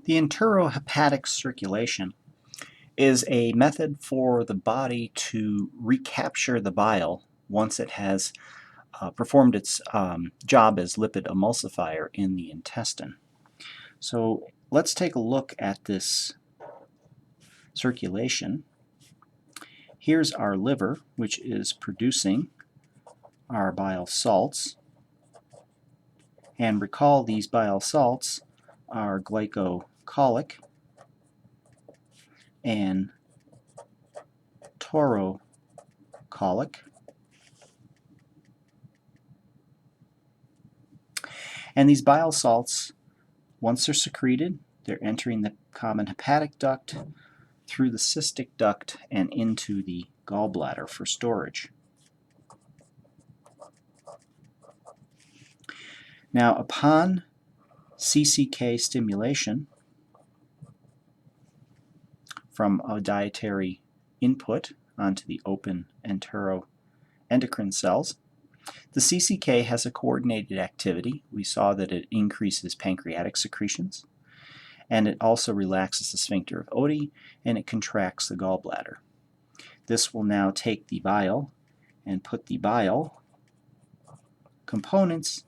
The enterohepatic circulation is a method for the body to recapture the bile once it has performed its job as lipid emulsifier in the intestine. So let's take a look at this circulation. Here's our liver, which is producing our bile salts. And recall these bile salts are glycocholic and taurocholic. And these bile salts, once they're secreted, they're entering the common hepatic duct, through the cystic duct, and into the gallbladder for storage. Now, upon CCK stimulation from a dietary input onto the open enteroendocrine cells, the CCK has a coordinated activity. We saw that it increases pancreatic secretions, and it also relaxes the sphincter of Oddi, and it contracts the gallbladder. This will now take the bile and put the bile components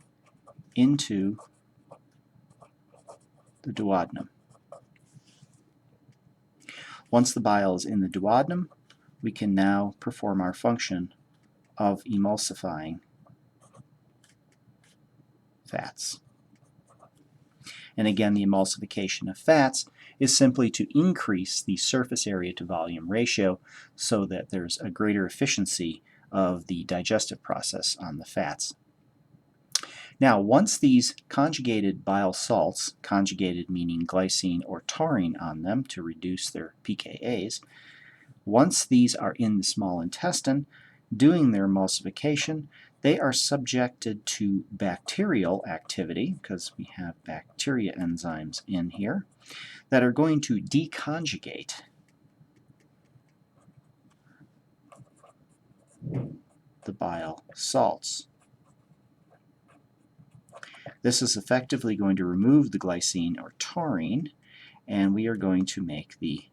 into the duodenum. Once the bile is in the duodenum, we can now perform our function of emulsifying fats. And again, the emulsification of fats is simply to increase the surface area to volume ratio so that there's a greater efficiency of the digestive process on the fats. Now, once these conjugated bile salts, conjugated meaning glycine or taurine on them to reduce their pKa's, once these are in the small intestine doing their emulsification, they are subjected to bacterial activity, because we have bacteria enzymes in here, that are going to deconjugate the bile salts. This is effectively going to remove the glycine or taurine, and we are going to make the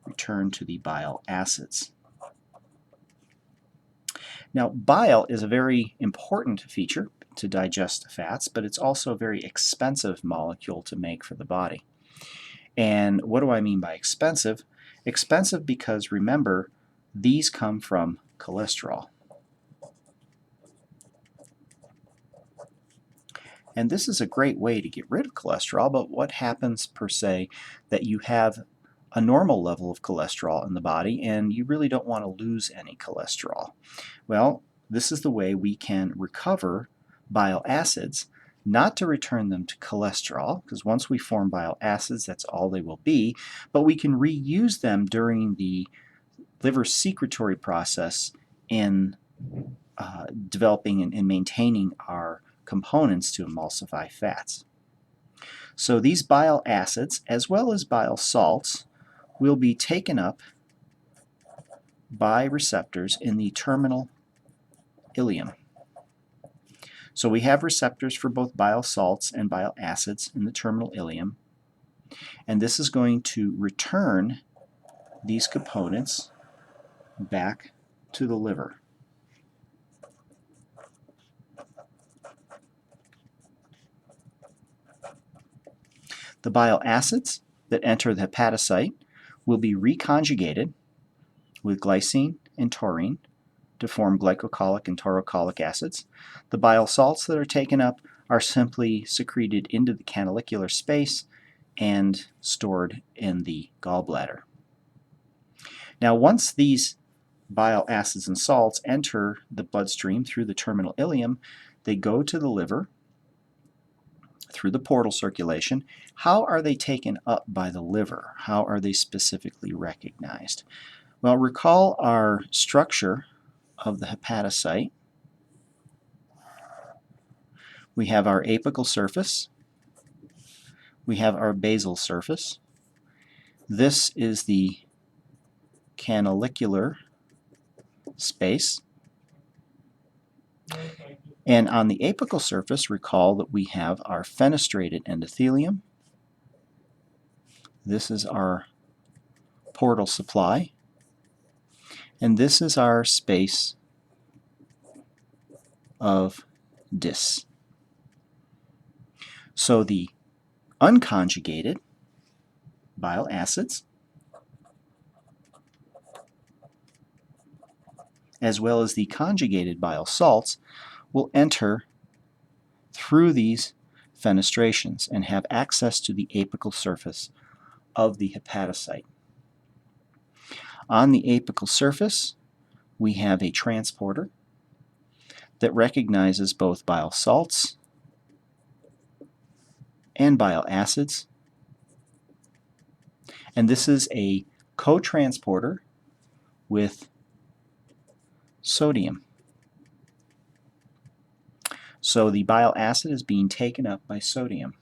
return to the bile acids. Now, bile is a very important feature to digest fats, but it's also a very expensive molecule to make for the body. And what do I mean by expensive? Expensive because, remember, these come from cholesterol. And this is a great way to get rid of cholesterol, but what happens per se that you have a normal level of cholesterol in the body and you really don't want to lose any cholesterol? Well, this is the way we can recover bile acids, not to return them to cholesterol, because once we form bile acids, that's all they will be, but we can reuse them during the liver secretory process in developing and maintaining our components to emulsify fats. So these bile acids, as well as bile salts, will be taken up by receptors in the terminal ileum. So we have receptors for both bile salts and bile acids in the terminal ileum, and this is going to return these components back to the liver. The bile acids that enter the hepatocyte will be reconjugated with glycine and taurine to form glycocholic and taurocholic acids. The bile salts that are taken up are simply secreted into the canalicular space and stored in the gallbladder. Now, once these bile acids and salts enter the bloodstream through the terminal ileum, they go to the liver through the portal circulation. How are they taken up by the liver? How are they specifically recognized? Well, recall our structure of the hepatocyte. We have our apical surface. We have our basal surface. This is the canalicular space. And on the apical surface, recall that we have our fenestrated endothelium This is our portal supply, and this is our space of dis. So the unconjugated bile acids, as well as the conjugated bile salts, will enter through these fenestrations and have access to the apical surface of the hepatocyte. On the apical surface, we have a transporter that recognizes both bile salts and bile acids, and this is a co-transporter with sodium. So the bile acid is being taken up by sodium.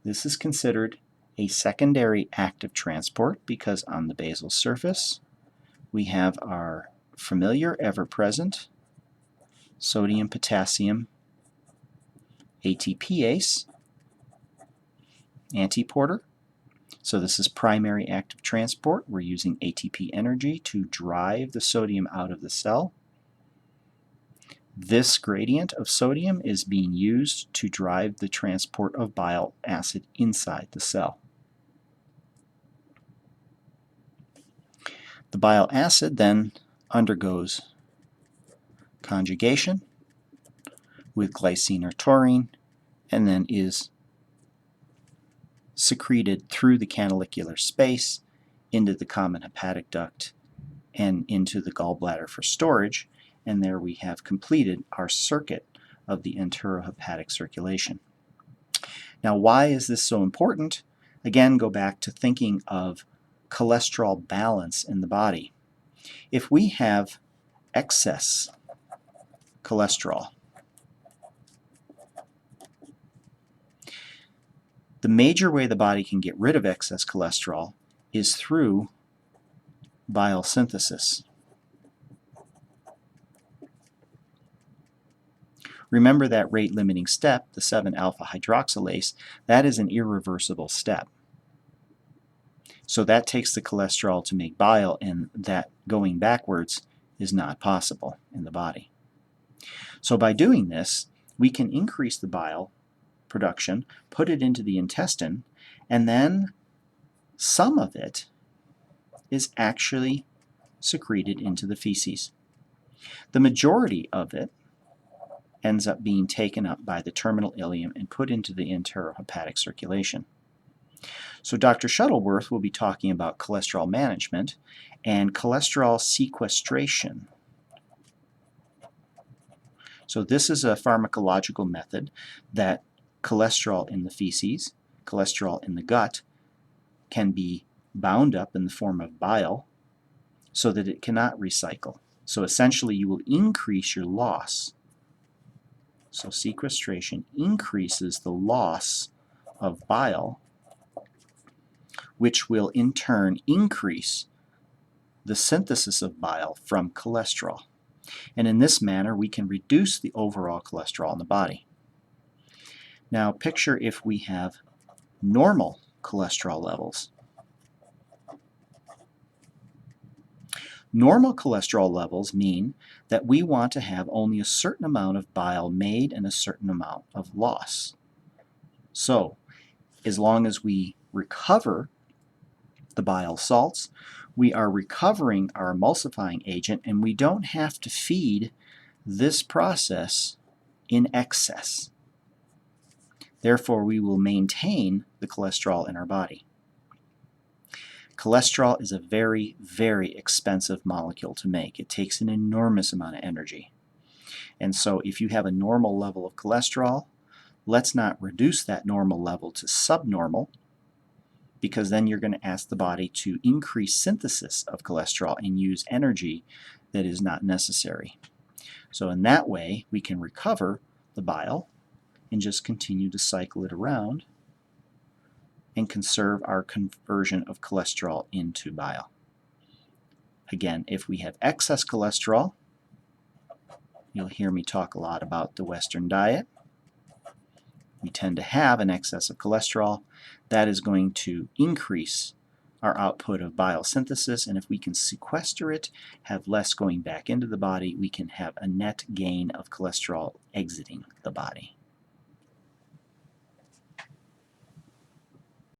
This is considered a secondary active transport because on the basal surface we have our familiar ever-present sodium-potassium ATPase antiporter. So this is primary active transport. We're using ATP energy to drive the sodium out of the cell. This gradient of sodium is being used to drive the transport of bile acid inside the cell. The bile acid then undergoes conjugation with glycine or taurine and then is secreted through the canalicular space into the common hepatic duct and into the gallbladder for storage, and there we have completed our circuit of the enterohepatic circulation. Now, why is this so important? Again, go back to thinking of cholesterol balance in the body. If we have excess cholesterol, the major way the body can get rid of excess cholesterol is through bile synthesis. Remember that rate-limiting step, the 7-alpha hydroxylase, that is an irreversible step. So that takes the cholesterol to make bile, and that going backwards is not possible in the body. So by doing this, we can increase the bile production, put it into the intestine, and then some of it is actually secreted into the feces. The majority of it ends up being taken up by the terminal ileum and put into the enterohepatic circulation. So Dr. Shuttleworth will be talking about cholesterol management and cholesterol sequestration. So this is a pharmacological method that cholesterol in the feces, cholesterol in the gut, can be bound up in the form of bile so that it cannot recycle. So essentially you will increase your loss. So sequestration increases the loss of bile, which will in turn increase the synthesis of bile from cholesterol. And in this manner, we can reduce the overall cholesterol in the body. Now, picture if we have normal cholesterol levels. Normal cholesterol levels mean that we want to have only a certain amount of bile made and a certain amount of loss. So, as long as we recover the bile salts, we are recovering our emulsifying agent, and we don't have to feed this process in excess. Therefore, we will maintain the cholesterol in our body. Cholesterol is a very, very expensive molecule to make. It takes an enormous amount of energy. And so if you have a normal level of cholesterol, let's not reduce that normal level to subnormal, because then you're going to ask the body to increase synthesis of cholesterol and use energy that is not necessary. So in that way, we can recover the bile and just continue to cycle it around and conserve our conversion of cholesterol into bile. Again, if we have excess cholesterol, you'll hear me talk a lot about the Western diet. we tend to have an excess of cholesterol, that is going to increase our output of bile synthesis, and if we can sequester it, have less going back into the body, we can have a net gain of cholesterol exiting the body.